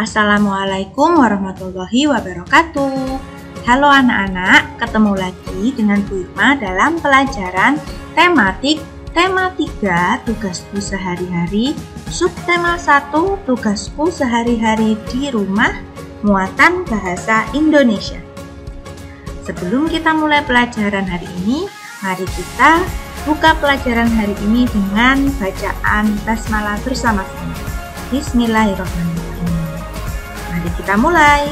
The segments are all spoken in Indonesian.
Assalamualaikum warahmatullahi wabarakatuh. Halo anak-anak, ketemu lagi dengan Bu Hikmah dalam pelajaran tematik tema 3 tugasku sehari-hari, subtema 1 tugasku sehari-hari di rumah, muatan bahasa Indonesia. Sebelum kita mulai pelajaran hari ini, mari kita buka pelajaran hari ini dengan bacaan basmalah bersama-sama. Bismillahirrahmanirrahim. Mari kita mulai.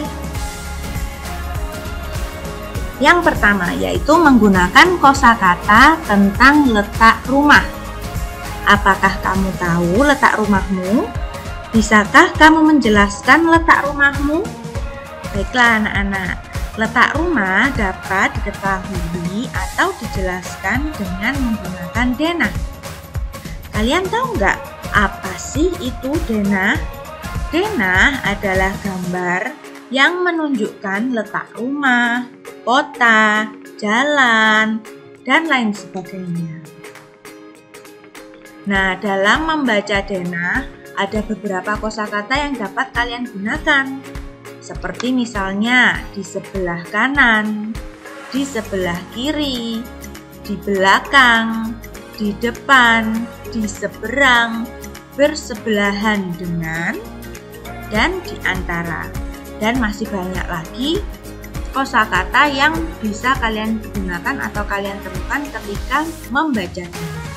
Yang pertama yaitu menggunakan kosakata tentang letak rumah. Apakah kamu tahu letak rumahmu? Bisakah kamu menjelaskan letak rumahmu? Baiklah anak-anak, letak rumah dapat diketahui atau dijelaskan dengan menggunakan denah. Kalian tahu nggak apa sih itu denah? Denah adalah gambar yang menunjukkan letak rumah, kota, jalan, dan lain sebagainya. Nah, dalam membaca denah ada beberapa kosakata yang dapat kalian gunakan. Seperti misalnya di sebelah kanan, di sebelah kiri, di belakang, di depan, di seberang, bersebelahan dengan, dan di antara. Dan masih banyak lagi kosakata yang bisa kalian gunakan atau kalian temukan ketika membaca denah.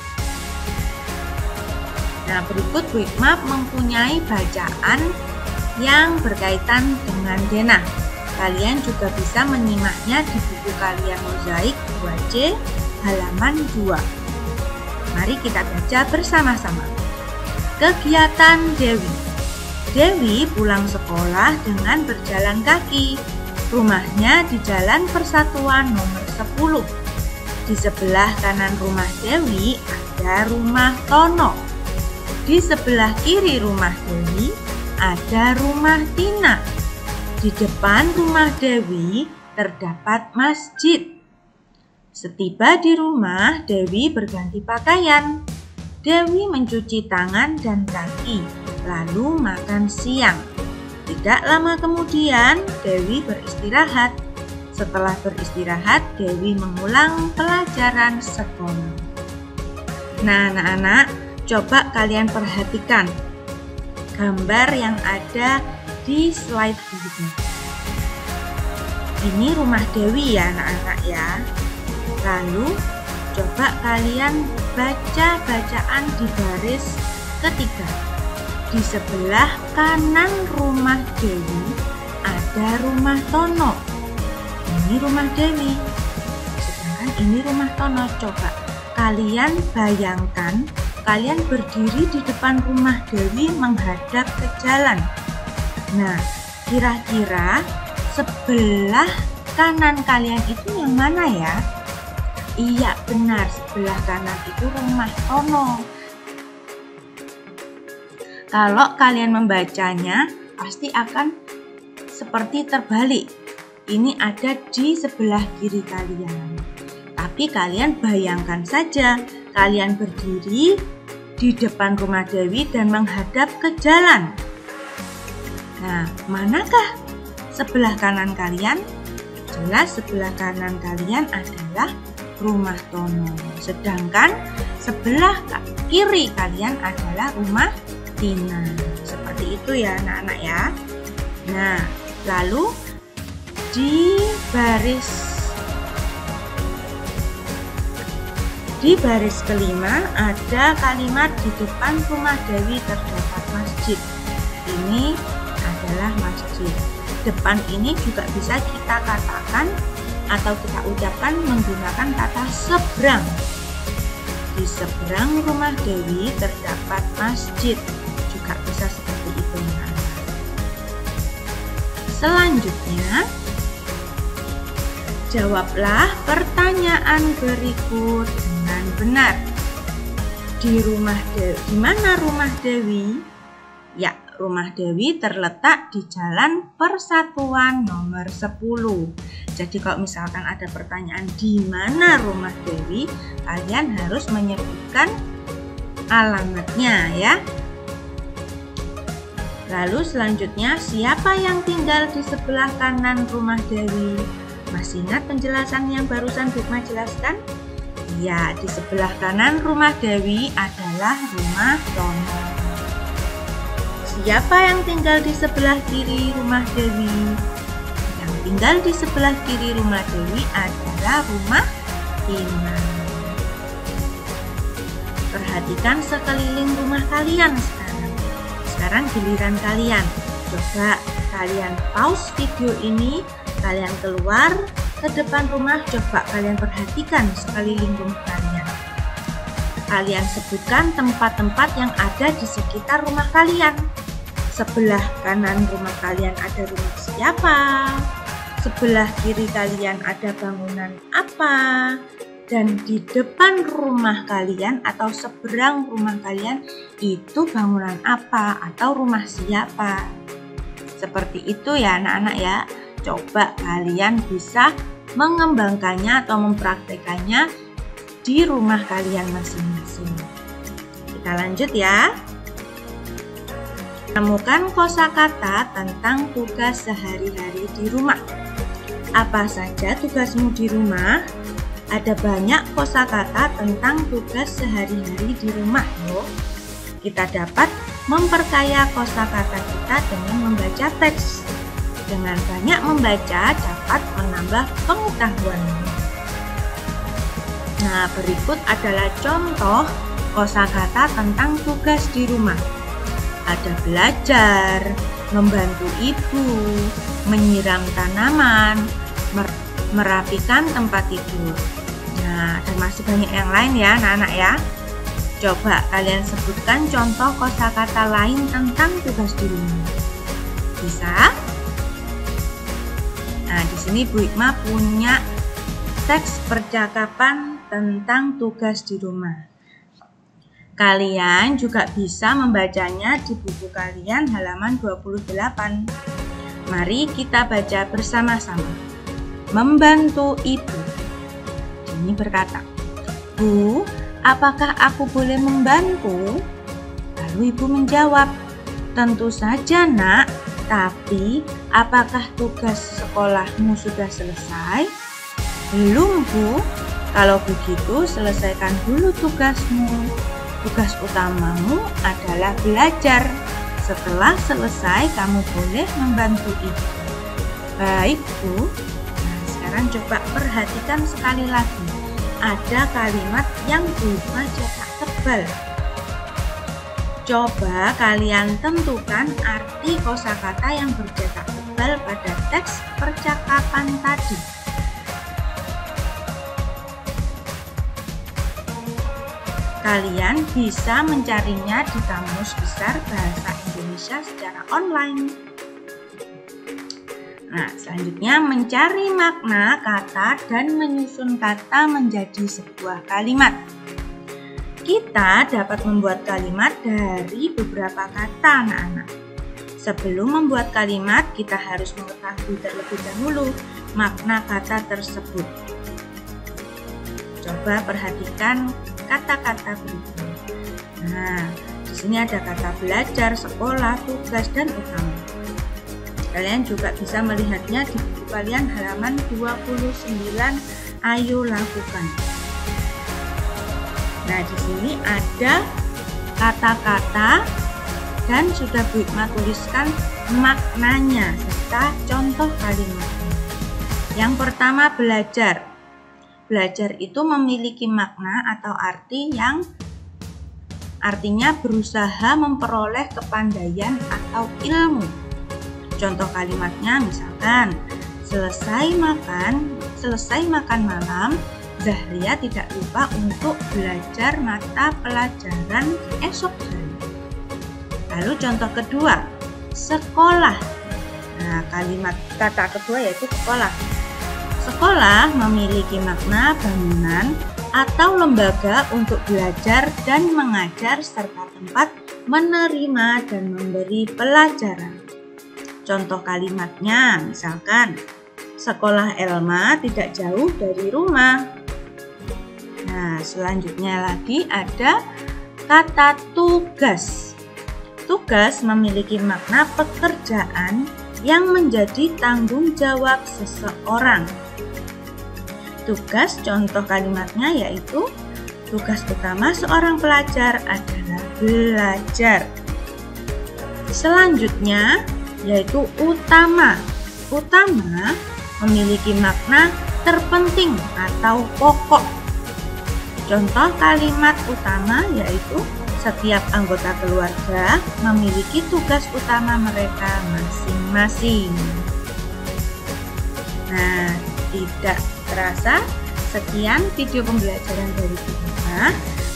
Nah, berikut Bu Hikmah mempunyai bacaan yang berkaitan dengan denah. Kalian juga bisa menyimaknya di buku kalian Mozaik 2C halaman 2. Mari kita baca bersama-sama. Kegiatan Dewi. Dewi pulang sekolah dengan berjalan kaki. Rumahnya di Jalan Persatuan nomor 10. Di sebelah kanan rumah Dewi ada rumah Tono. Di sebelah kiri rumah Dewi ada rumah Tina. Di depan rumah Dewi terdapat masjid. Setiba di rumah, Dewi berganti pakaian. Dewi mencuci tangan dan kaki, lalu makan siang. Tidak lama kemudian, Dewi beristirahat. Setelah beristirahat, Dewi mengulang pelajaran sekolah. Nah, anak-anak, coba kalian perhatikan gambar yang ada di slide ini. Ini rumah Dewi ya anak-anak ya. Lalu coba kalian baca bacaan di baris ketiga. Di sebelah kanan rumah Dewi ada rumah Tono. Ini rumah Dewi. Sedangkan ini rumah Tono. Coba kalian bayangkan, kalian berdiri di depan rumah Dewi menghadap ke jalan. Nah, kira-kira sebelah kanan kalian itu yang mana ya? Iya, benar, sebelah kanan itu rumah Tono. Kalau kalian membacanya, pasti akan seperti terbalik. Ini ada di sebelah kiri kalian. Tapi kalian bayangkan saja, kalian berdiri di depan rumah Dewi dan menghadap ke jalan. Nah, manakah sebelah kanan kalian? Jelas sebelah kanan kalian adalah rumah Tono. Sedangkan sebelah kiri kalian adalah rumah Tina. Seperti itu ya anak-anak ya. Nah, lalu di baris kelima ada kalimat di depan rumah Dewi terdapat masjid. Ini adalah masjid. Depan ini juga bisa kita katakan atau kita ucapkan menggunakan kata seberang. Di seberang rumah Dewi terdapat masjid. Juga bisa seperti itu ya. Selanjutnya, jawablah pertanyaan berikut dengan benar. Di mana rumah Dewi? Ya, rumah Dewi terletak di Jalan Persatuan nomor 10. Jadi kalau misalkan ada pertanyaan di mana rumah Dewi, kalian harus menyebutkan alamatnya ya. Lalu selanjutnya, siapa yang tinggal di sebelah kanan rumah Dewi? Masih ingat penjelasan yang barusan Bukma jelaskan? Ya, di sebelah kanan rumah Dewi adalah rumah Tono. Siapa yang tinggal di sebelah kiri rumah Dewi? Yang tinggal di sebelah kiri rumah Dewi adalah rumah Ina. Perhatikan sekeliling rumah kalian sekarang. Sekarang giliran kalian. Coba kalian pause video ini, kalian keluar ke depan rumah, coba kalian perhatikan sekeliling rumah kalian. Kalian sebutkan tempat-tempat yang ada di sekitar rumah kalian. Sebelah kanan rumah kalian ada rumah siapa? Sebelah kiri kalian ada bangunan apa? Dan di depan rumah kalian atau seberang rumah kalian itu bangunan apa atau rumah siapa? Seperti itu ya anak-anak ya. Coba kalian bisa mengembangkannya atau mempraktekannya di rumah kalian masing-masing. Kita lanjut ya. Temukan kosakata tentang tugas sehari-hari di rumah. Apa saja tugasmu di rumah? Ada banyak kosakata tentang tugas sehari-hari di rumah loh. Kita dapat memperkaya kosakata kita dengan membaca teks. Dengan banyak membaca dapat menambah pengetahuan. Nah, berikut adalah contoh kosakata tentang tugas di rumah. Ada belajar, membantu ibu, menyiram tanaman, merapikan tempat tidur. Nah, dan masih banyak yang lain ya anak-anak ya. Coba kalian sebutkan contoh kosakata lain tentang tugas di rumah. Bisa? Nah, di sini Bu Hikmah punya teks percakapan tentang tugas di rumah. Kalian juga bisa membacanya di buku kalian halaman 28. Mari kita baca bersama-sama. Membantu ibu. Ini berkata, "Bu, apakah aku boleh membantu?" Lalu ibu menjawab, "Tentu saja, Nak. Tapi, apakah tugas sekolahmu sudah selesai?" "Belum, Bu. Kalau begitu, selesaikan dulu tugasmu. Tugas utamamu adalah belajar. Setelah selesai, kamu boleh membantu ibu." "Baik, Bu." Nah, sekarang coba perhatikan sekali lagi. Ada kalimat yang berupa cetak tebal. Coba kalian tentukan arti kosakata yang bercetak tebal pada teks percakapan tadi. Kalian bisa mencarinya di Kamus Besar Bahasa Indonesia secara online. Nah, selanjutnya mencari makna kata dan menyusun kata menjadi sebuah kalimat. Kita dapat membuat kalimat dari beberapa kata anak-anak. Sebelum membuat kalimat, kita harus mengetahui terlebih dahulu makna kata tersebut. Coba perhatikan kata-kata berikut. Nah, di sini ada kata belajar, sekolah, tugas, dan utama. Kalian juga bisa melihatnya di buku kalian halaman 29. Ayo lakukan. Nah, di sini ada kata-kata dan sudah Bu Hikmah tuliskan maknanya serta contoh kalimatnya. Yang pertama, belajar. Belajar itu memiliki makna atau arti yang artinya berusaha memperoleh kepandaian atau ilmu. Contoh kalimatnya misalkan, selesai makan malam, Zahria tidak lupa untuk belajar mata pelajaran esok hari. Lalu contoh kedua, sekolah. Nah, kalimat kata kedua yaitu sekolah. Sekolah memiliki makna bangunan atau lembaga untuk belajar dan mengajar serta tempat menerima dan memberi pelajaran. Contoh kalimatnya misalkan, sekolah Elma tidak jauh dari rumah. Nah, selanjutnya lagi ada kata tugas. Tugas memiliki makna pekerjaan yang menjadi tanggung jawab seseorang. Tugas contoh kalimatnya yaitu tugas utama seorang pelajar adalah belajar. Selanjutnya yaitu utama. Utama memiliki makna terpenting atau pokok. Contoh kalimat utama yaitu setiap anggota keluarga memiliki tugas utama mereka masing-masing. Nah, tidak terasa sekian video pembelajaran dari Bima.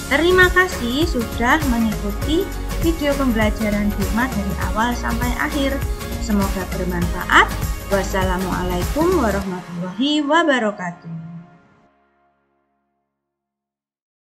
Terima kasih sudah mengikuti video pembelajaran Bima dari awal sampai akhir. Semoga bermanfaat. Wassalamualaikum warahmatullahi wabarakatuh.